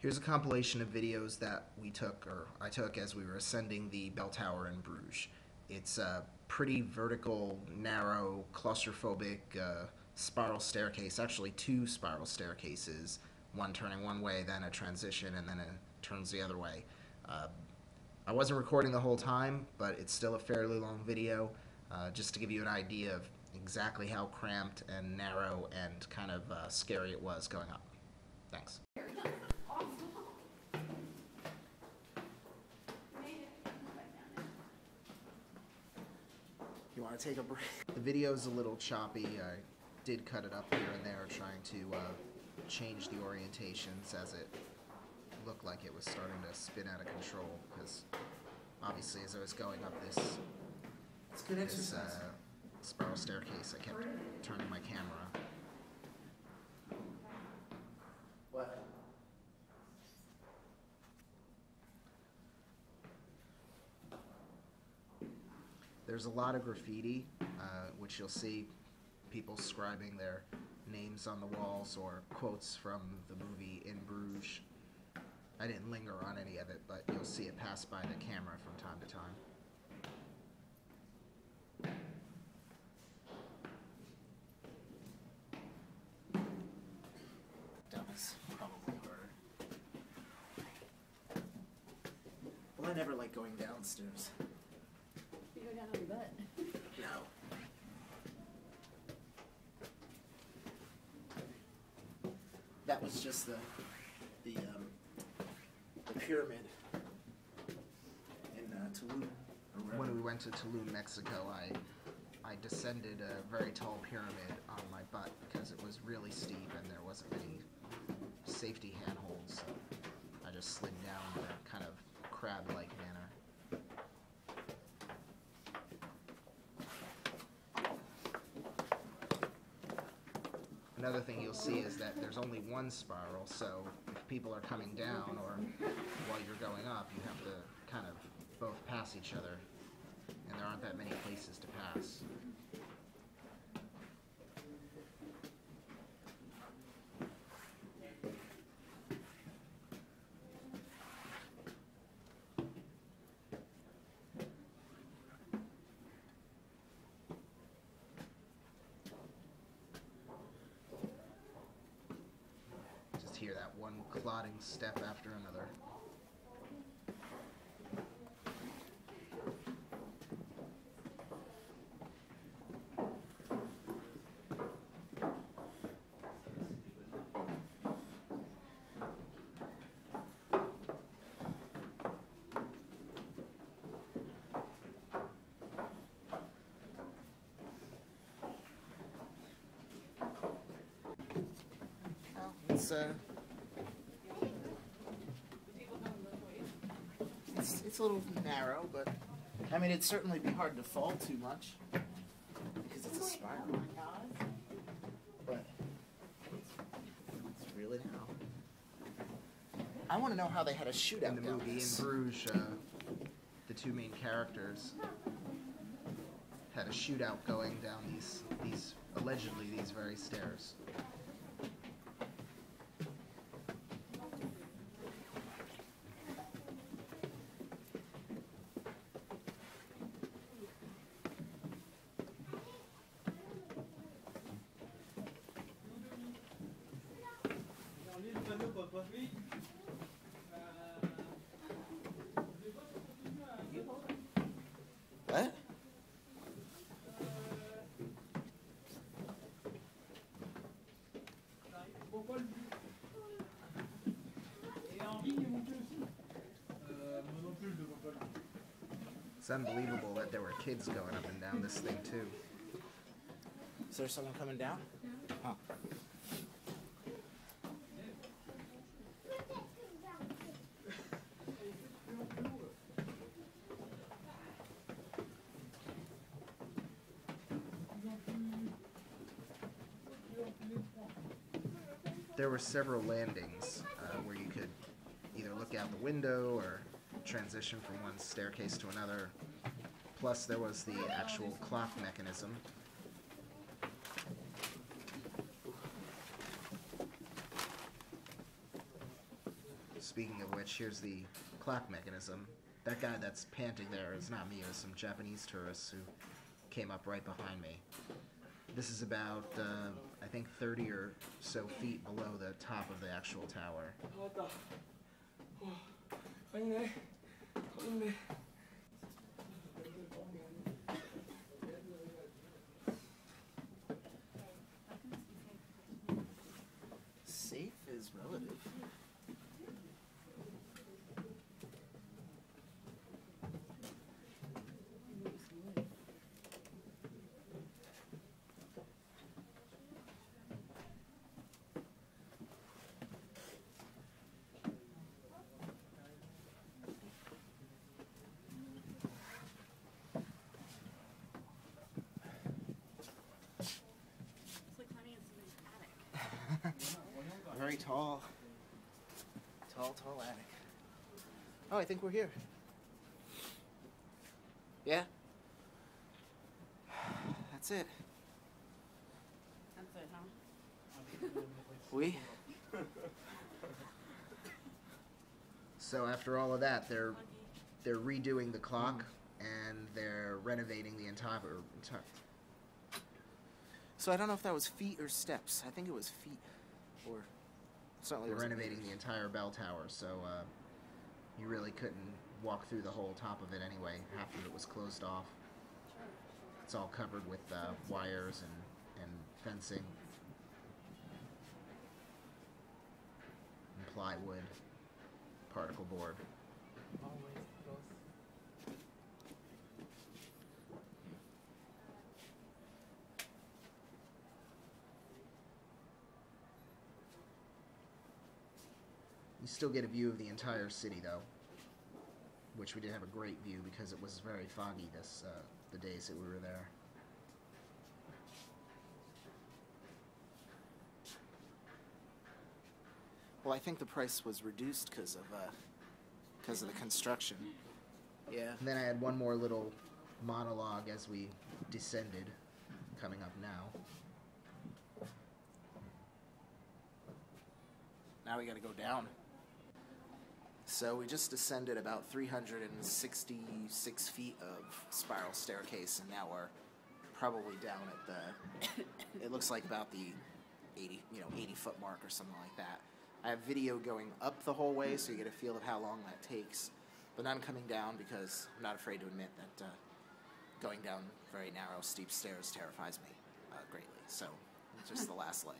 Here's a compilation of videos that I took as we were ascending the bell tower in Bruges. It's a pretty vertical, narrow, claustrophobic spiral staircase, actually two spiral staircases, one turning one way, then a transition, and then it turns the other way. I wasn't recording the whole time, but it's still a fairly long video, just to give you an idea of exactly how cramped and narrow and kind of scary it was going up. Thanks. You want to take a break? The video's a little choppy. I did cut it up here and there, trying to change the orientations as it looked like it was starting to spin out of control, because obviously as I was going up this spiral staircase, I kept turning my camera. What? There's a lot of graffiti, which you'll see people scribing their names on the walls or quotes from the movie In Bruges. I didn't linger on any of it, but you'll see it pass by the camera from time to time. That was probably harder. Well, I never like going downstairs. You go down on your butt. No. That was just the pyramid in Tulum. When we went to Tulum, Mexico, I descended a very tall pyramid on my butt because it was really steep and there wasn't any safety handholds. So I just slid down in a kind of crab-like manner. Another thing you'll see is that there's only one spiral, so if people are coming down or while you're going up, you have to kind of both pass each other, and there aren't that many places to pass. Hear that one clotting step after another. It's a little narrow, but I mean, it'd certainly be hard to fall too much because it's a spiral. Oh my God. But it's really now. I want to know how they had a shootout in the movie In Bruges. The two main characters had a shootout going down these allegedly these very stairs. What? It's unbelievable that there were kids going up and down this thing too. Is there someone coming down? Huh. There were several landings where you could either look out the window or transition from one staircase to another. Plus there was the actual clock mechanism. Speaking of which, here's the clock mechanism. That guy that's panting there is not me, it was some Japanese tourists who came up right behind me. This is about, I think 30 or so feet below the top of the actual tower. Safe is relative. It's like climbing in somebody's attic. Very tall. Tall attic. Oh, I think we're here. Yeah? That's it. That's it, huh? We? So after all of that, they're redoing the clock and they're renovating the entire. So I don't know if that was feet or steps. I think it was feet. Or certainly. They're renovating the entire bell tower, so you really couldn't walk through the whole top of it anyway. Half of it was closed off. It's all covered with wires and fencing and plywood, particle board. You still get a view of the entire city, though, which we did have a great view because it was very foggy the days that we were there. Well, I think the price was reduced because of the construction. Yeah. And then I had one more little monologue as we descended, coming up now. Now we got to go down. So we just descended about 366 feet of spiral staircase, and now we're probably down at the. It looks like about the 80-foot mark or something like that. I have video going up the whole way, so you get a feel of how long that takes. But none coming down because I'm not afraid to admit that going down very narrow, steep stairs terrifies me greatly. So it's just the last leg.